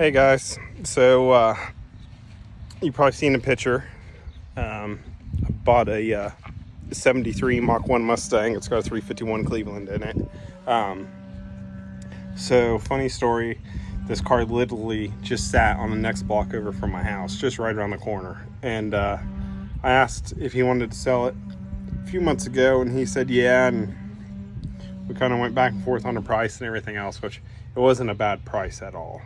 Hey guys, so you probably seen a picture. I bought a 73 Mach 1 Mustang. It's got a 351 Cleveland in it. So funny story, this car literally just sat on the next block over from my house, just right around the corner. And I asked if he wanted to sell it a few months ago, and he said yeah, and we kind of went back and forth on the price and everything else, which it wasn't a bad price at all.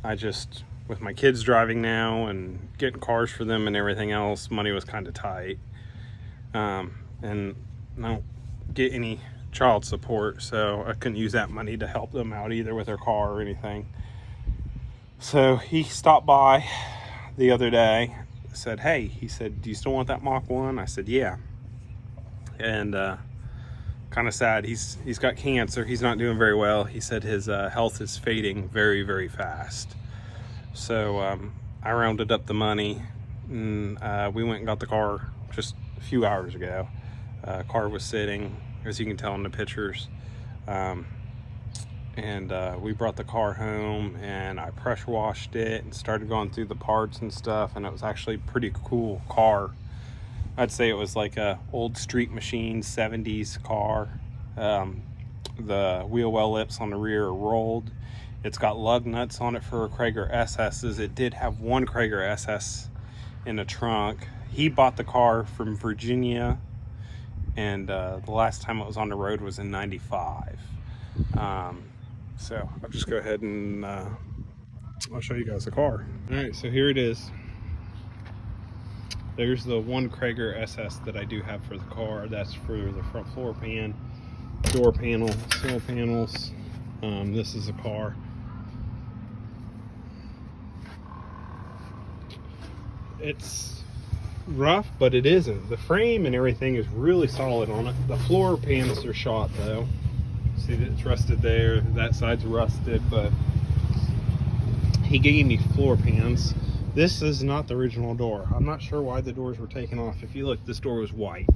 I just, with my kids driving now and getting cars for them and everything else, money was kind of tight. And I don't get any child support, so I couldn't use that money to help them out either with their car or anything. So he stopped by the other day, said, hey, he said, do you still want that Mach 1? I said, yeah. And kind of sad. He's got cancer. He's not doing very well. He said his health is fading very, very fast. So I rounded up the money, and we went and got the car just a few hours ago. Car was sitting, as you can tell in the pictures, and we brought the car home, and I pressure washed it and started going through the parts and stuff, and it was actually a pretty cool car. I'd say it was like a old street machine 70s car. The wheel well lips on the rear are rolled. It's got lug nuts on it for Krager SS's. It did have one Krager SS in the trunk. He bought the car from Virginia, and the last time it was on the road was in '95. So I'll just go ahead and I'll show you guys the car. All right, so here it is. There's the one Krager SS that I do have for the car. That's for the front floor pan, door panel, sill panels. This is the car. It's rough, but it isn't. The frame and everything is really solid on it. The floor pans are shot though. See that it's rusted there. That side's rusted, but he gave me floor pans. This is not the original door. I'm not sure why the doors were taken off. If you look, this door was white.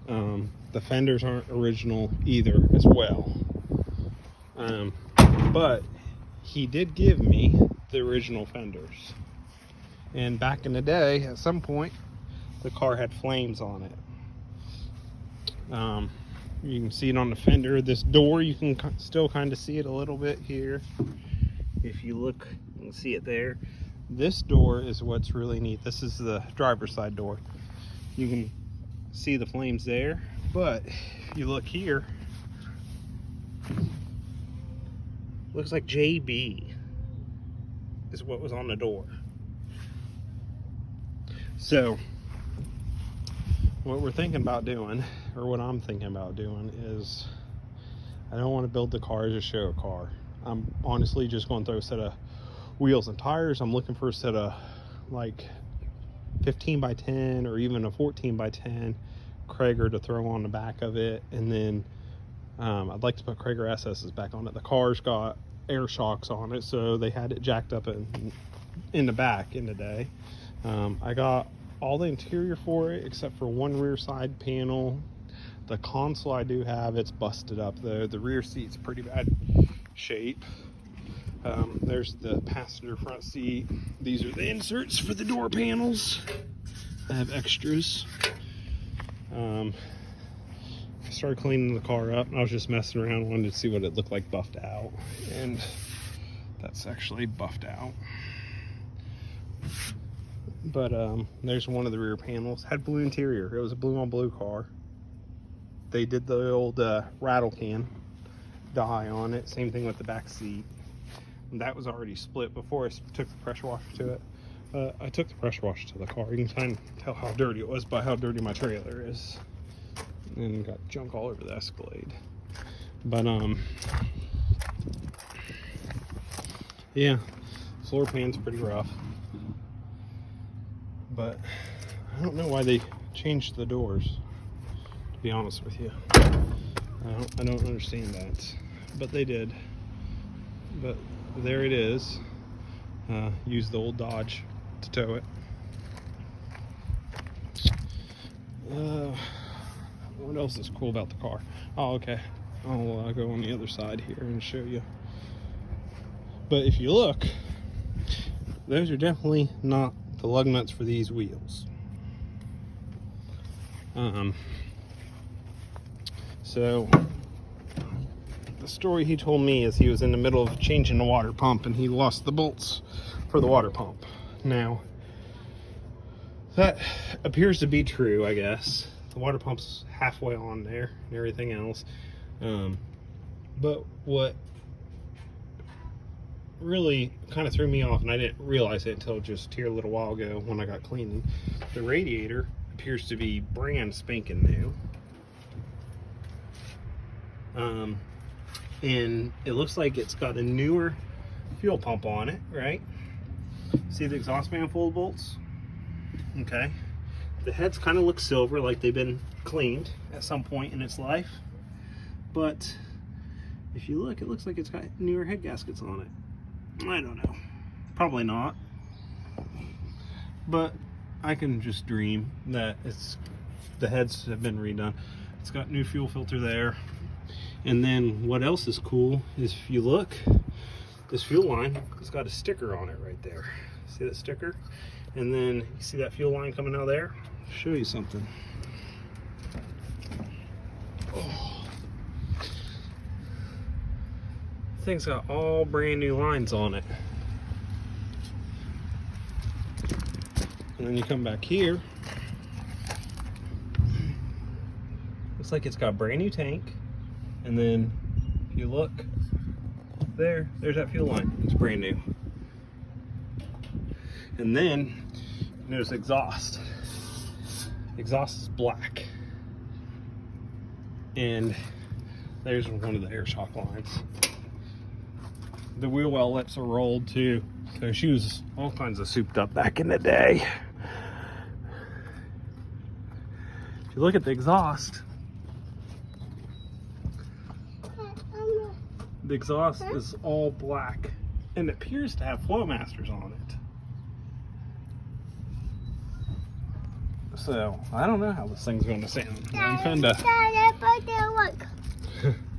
The fenders aren't original either as well. But he did give me the original fenders. And back in the day, at some point, the car had flames on it. You can see it on the fender. This door, you can still kind of see it a little bit here. If you look, you can see it there. This door is what's really neat. This is the driver's side door. You can see the flames there, but if you look here, looks like JB is what was on the door. So what we're thinking about doing, or what I'm thinking about doing, is I don't want to build the car as a show car. I'm honestly just going to throw a set of wheels and tires. I'm looking for a set of like 15 by 10 or even a 14 by 10 Krager to throw on the back of it, and then I'd like to put Krager SS's back on it. The car's got air shocks on it, so they had it jacked up in the back in the day. I got all the interior for it except for one rear side panel. The console I do have, it's busted up though. The rear seat's pretty bad shape. There's the passenger front seat. These are the inserts for the door panels. I have extras. I started cleaning the car up, and I was just messing around, wanted to see what it looked like buffed out, and that's actually buffed out. But there's one of the rear panels. Had blue interior. It was a blue on blue car. They did the old rattle can dye on it. Same thing with the back seat. That was already split before I took the pressure washer to it. I took the pressure washer to the car. You can kind of tell how dirty it was by how dirty my trailer is. And got junk all over the Escalade. But yeah, floor pan's pretty rough. But I don't know why they changed the doors, to be honest with you. I don't understand that, but they did. But there it is. Use the old Dodge to tow it. What else is cool about the car? Oh, okay. I'll go on the other side here and show you. But if you look, those are definitely not the lug nuts for these wheels. So the story he told me is he was in the middle of changing the water pump and he lost the bolts for the water pump. Now, that appears to be true, I guess. The water pump's halfway on there and everything else. But what really kind of threw me off, and I didn't realize it until just here a little while ago when I got cleaning, the radiator appears to be brand spanking new. And it looks like it's got a newer fuel pump on it, right? See the exhaust manifold bolts? Okay. The heads kind of look silver, like they've been cleaned at some point in its life. But if you look, it looks like it's got newer head gaskets on it. I don't know. Probably not. But I can just dream that the heads have been redone. It's got new fuel filter there. And then what else is cool is if you look, this fuel line, it's got a sticker on it right there. See that sticker? And then you see that fuel line coming out there? I'll show you something. Oh. Thing's got all brand new lines on it. And then you come back here. Looks like it's got a brand new tank. And then if you look there's that fuel line. It's brand new. And then there's exhaust. Exhaust is black. And there's one of the air shock lines. The wheel well lips are rolled too. So she was all kinds of souped up back in the day. If you look at the exhaust, the exhaust is all black and it appears to have Flowmasters on it. So I don't know how this thing's going to sound. I'm kind of.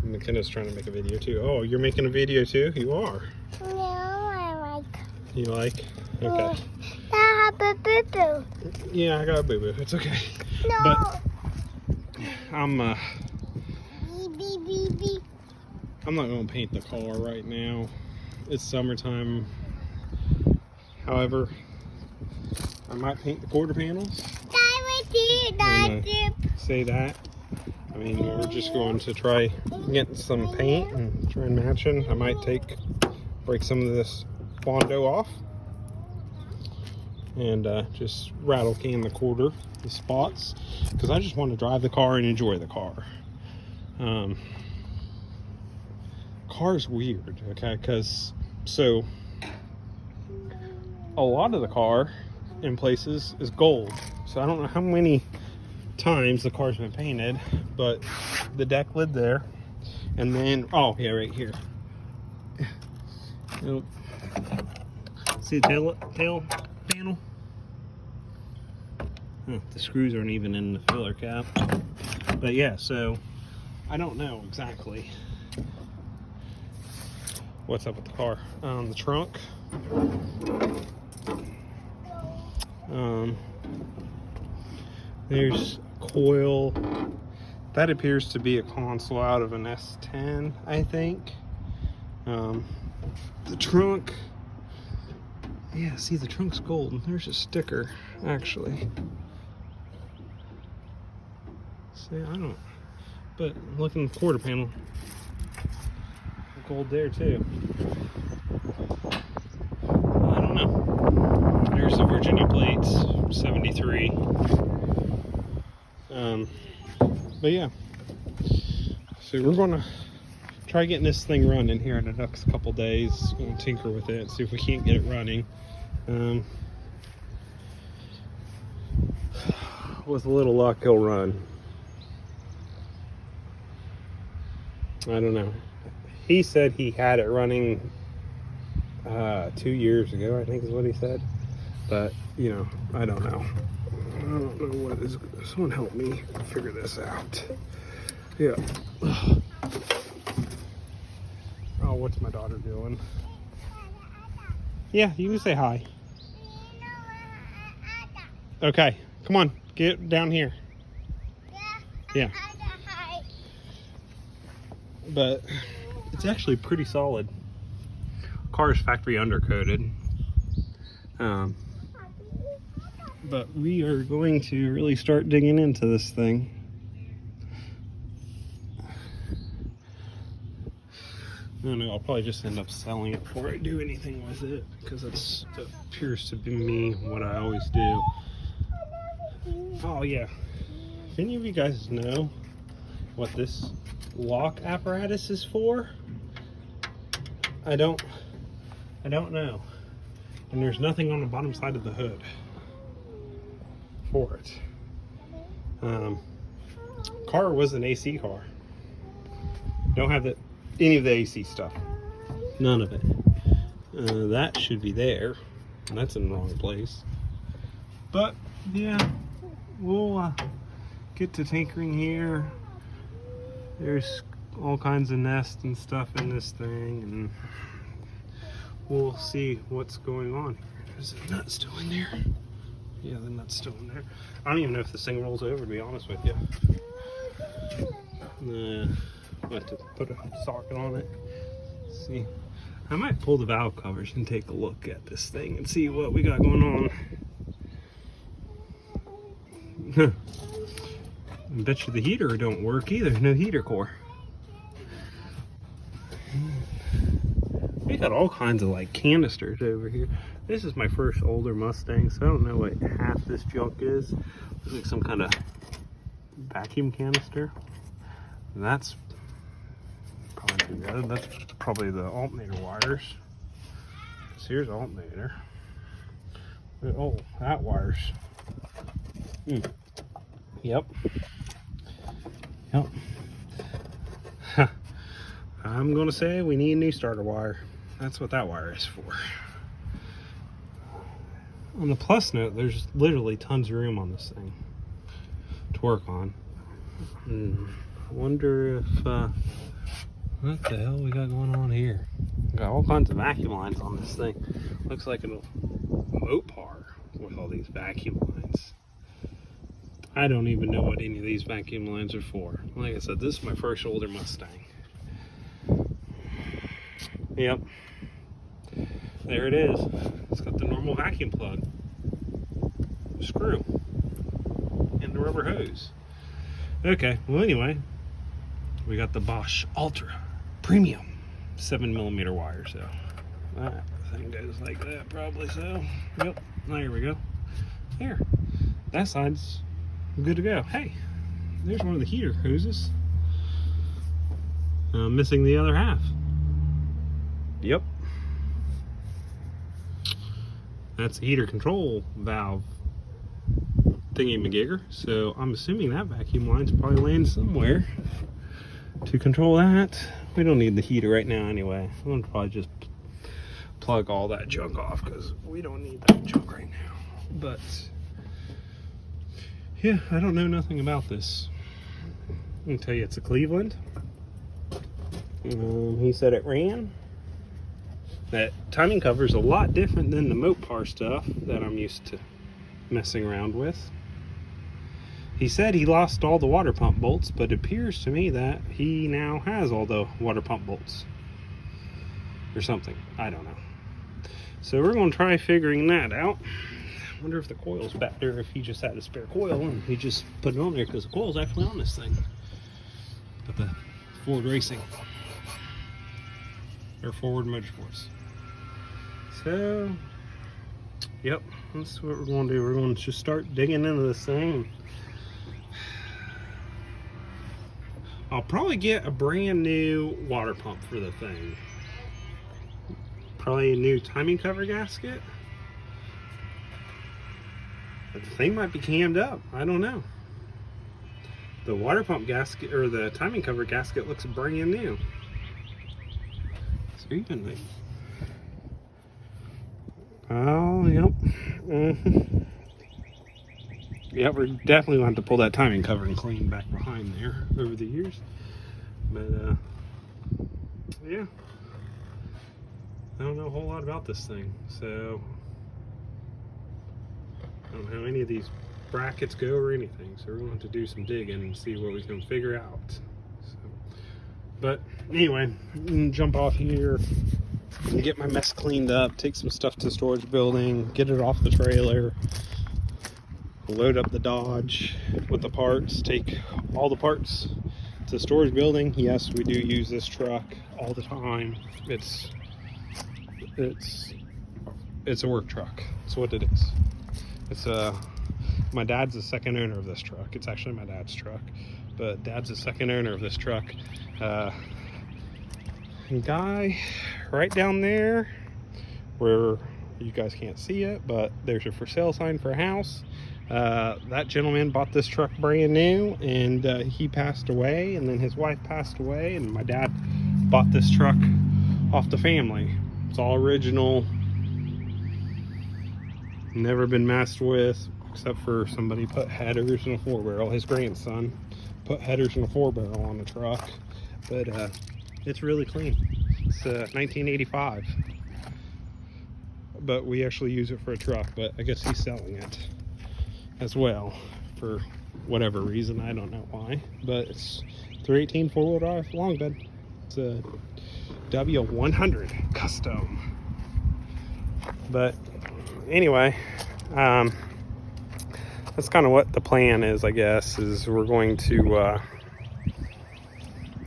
McKenna's trying to make a video too. Oh, you're making a video too? You are. No, I like. You like? Okay. I have a boo-boo. Yeah, I got a boo-boo. It's okay. No. But I'm Beep. I'm not going to paint the car right now. It's summertime. However, I might paint the quarter panels. Say that. I mean, we're just going to try getting some paint and try and match it. I might break some of this Bondo off and just rattle can the spots, because I just want to drive the car and enjoy the car. Car's weird, okay, because so a lot of the car in places is gold, so I don't know how many times the car's been painted, but the deck lid there, and then oh yeah, right here. See the tail panel? Oh, the screws aren't even in the filler cap. But yeah, so I don't know exactly what's up with the car. The trunk. There's coil. That appears to be a console out of an S10, I think. The trunk. Yeah, see, the trunk's gold. There's a sticker, actually. See, I don't. But look in the quarter panel. Gold there too. I don't know. There's the Virginia plates, 73. But yeah. So we're gonna try getting this thing running here in the next couple days. We'll tinker with it, see if we can't get it running. With a little luck, he'll run. I don't know. He said he had it running 2 years ago, I think is what he said. But, you know, I don't know. I don't know what is. Someone help me figure this out. Yeah. Oh, what's my daughter doing? Yeah, you can say hi. Okay, come on, get down here. Yeah. But it's actually pretty solid. Car is factory undercoated. But we are going to really start digging into this thing. I don't know, I'll probably just end up selling it before I do anything with it, because it appears to be me what I always do. Oh yeah, if any of you guys know what this lock apparatus is for, I don't know. And there's nothing on the bottom side of the hood for it. Car was an AC car. Don't have any of the AC stuff. None of it. That should be there. That's in the wrong place. But yeah, we'll get to tinkering here. There's all kinds of nests and stuff in this thing, and we'll see what's going on here. Is the nut still in there? Yeah, the nut's still in there. I don't even know if this thing rolls over, to be honest with you. I'll have to put a socket on it. Let's see. I might pull the valve covers and take a look at this thing and see what we got going on. I bet you the heater don't work either. No heater core. We got all kinds of like canisters over here. This is my first older Mustang, so I don't know what half this junk is. Looks like some kind of vacuum canister. And that's probably good. That's probably the alternator wires. So here's the alternator. Oh, that wires. Yep. I'm gonna say we need a new starter wire. That's what that wire is for. On the plus note, there's literally tons of room on this thing to work on. I wonder if what the hell we got going on here? We got all kinds of vacuum lines on this thing. Looks like a Mopar with all these vacuum lines. I don't even know what any of these vacuum lines are for. Like I said, this is my first older Mustang. Yep. There it is. It's got the normal vacuum plug, screw, and the rubber hose. Okay, well anyway, we got the Bosch Ultra Premium 7mm wire, so that thing goes like that probably, so yep, there we go. There, that side's good to go. Hey, there's one of the heater hoses. Missing the other half. Yep. That's the heater control valve thingy-magigger. So I'm assuming that vacuum line's probably laying somewhere to control that. We don't need the heater right now anyway. I'm gonna probably just plug all that junk off because we don't need that junk right now. But yeah, I don't know nothing about this. I can tell you it's a Cleveland. He said it ran. That timing cover is a lot different than the Mopar stuff that I'm used to messing around with. He said he lost all the water pump bolts, but it appears to me that he now has all the water pump bolts. Or something. I don't know. So we're going to try figuring that out. I wonder if the coil's back there, if he just had a spare coil and he just put it on there, because the coil's actually on this thing. But the Ford Racing. Or Ford Motorsports. So, yep, that's what we're going to do. We're going to just start digging into this thing. I'll probably get a brand new water pump for the thing. Probably a new timing cover gasket. But the thing might be cammed up. I don't know. The water pump gasket, or the timing cover gasket, looks brand new. So even like, oh, yep. Yeah, we're definitely going to have to pull that timing cover and clean back behind there over the years. But, yeah. I don't know a whole lot about this thing, so I don't know how any of these brackets go or anything, so we're going to have to do some digging and see what we can figure out. So, but anyway, I'm gonna jump off here and get my mess cleaned up, take some stuff to the storage building, get it off the trailer, load up the Dodge with the parts, take all the parts to the storage building. Yes, we do use this truck all the time. It's a work truck. It's what it is. It's my dad's the second owner of this truck. It's actually my dad's truck, but dad's the second owner of this truck. Guy right down there where you guys can't see it, but there's a for sale sign for a house. That gentleman bought this truck brand new, and he passed away, and then his wife passed away, and my dad bought this truck off the family. It's all original, never been messed with, except for somebody put headers in a 4-barrel. His grandson put headers in a 4-barrel on the truck, but it's really clean. It's 1985, but we actually use it for a truck, but I guess he's selling it as well for whatever reason. I don't know why, but it's 318 4-wheel drive long bed. It's a W100 custom. But anyway, that's kind of what the plan is, I guess, is we're going to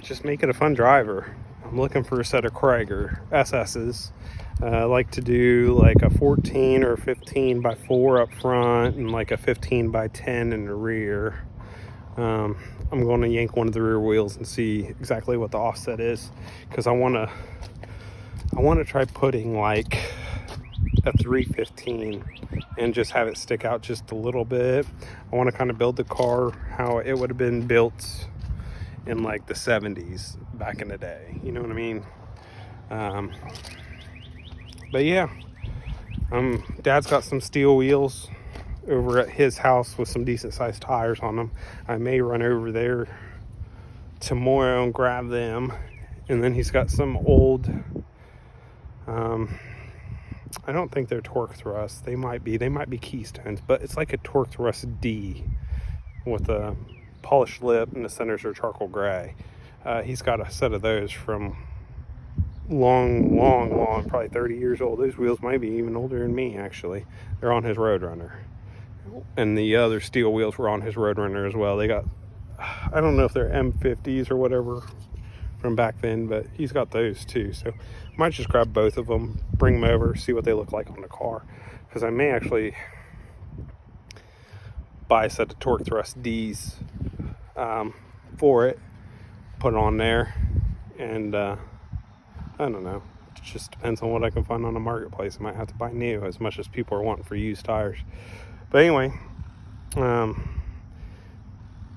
just make it a fun driver. I'm looking for a set of Krieger SS's. I like to do like a 14 or 15 by 4 up front and like a 15 by 10 in the rear. I'm going to yank one of the rear wheels and see exactly what the offset is, because I want to try putting like a 315 and just have it stick out just a little bit. I want to kind of build the car how it would have been built in like the 70s back in the day, you know what I mean? But yeah, Dad's got some steel wheels over at his house with some decent sized tires on them. I may run over there tomorrow and grab them. And then he's got some old, I don't think they're torque thrusts. They might be Keystones, but it's like a torque thrust D with a polished lip, and the centers are charcoal gray. He's got a set of those from long, probably 30 years old. Those wheels might be even older than me, actually. They're on his Roadrunner, and the other steel wheels were on his Roadrunner as well. They got, I don't know if they're M50s or whatever from back then, but he's got those too. So I might just grab both of them, bring them over, see what they look like on the car, because I may actually buy a set of torque thrust D's for it, put it on there, and I don't know. It just depends on what I can find on the marketplace. I might have to buy new, as much as people are wanting for used tires. But anyway,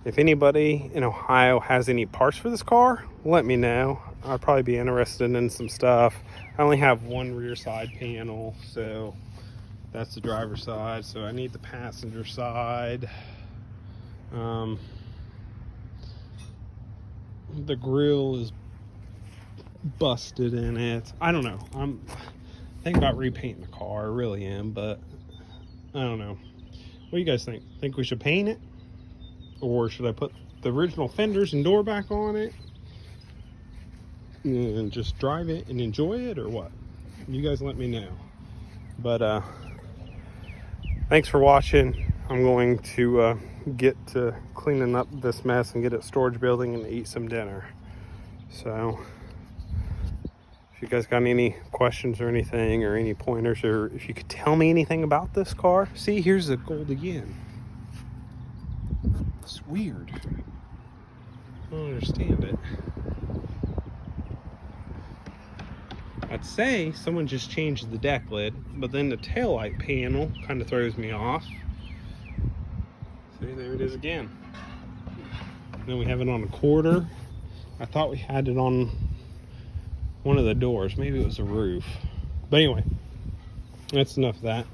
if anybody in Ohio has any parts for this car, let me know. I'd probably be interested in some stuff. I only have one rear side panel, so that's the driver's side. So I need the passenger side. The grill is busted in it. I don't know. I'm thinking about repainting the car. I really am, but I don't know. What do you guys think? Think we should paint it? Or should I put the original fenders and door back on it and just drive it and enjoy it, or what? You guys let me know. But thanks for watching. I'm going to get to cleaning up this mess and get it storage building and eat some dinner. So if you guys got any questions or anything, or any pointers, or if you could tell me anything about this car. See, here's the gold again. It's weird. I don't understand it. I'd say someone just changed the deck lid, but then the taillight panel kind of throws me off. See, there it is again. Then we have it on a quarter. I thought we had it on one of the doors. Maybe it was a roof. But anyway, that's enough of that.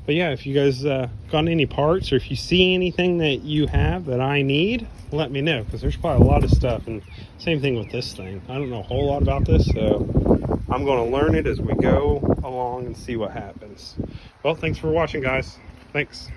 But yeah, if you guys got any parts, or if you see anything that you have that I need, let me know, because there's probably a lot of stuff. And same thing with this thing. I don't know a whole lot about this, so I'm going to learn it as we go along and see what happens. Well, thanks for watching, guys. Thanks.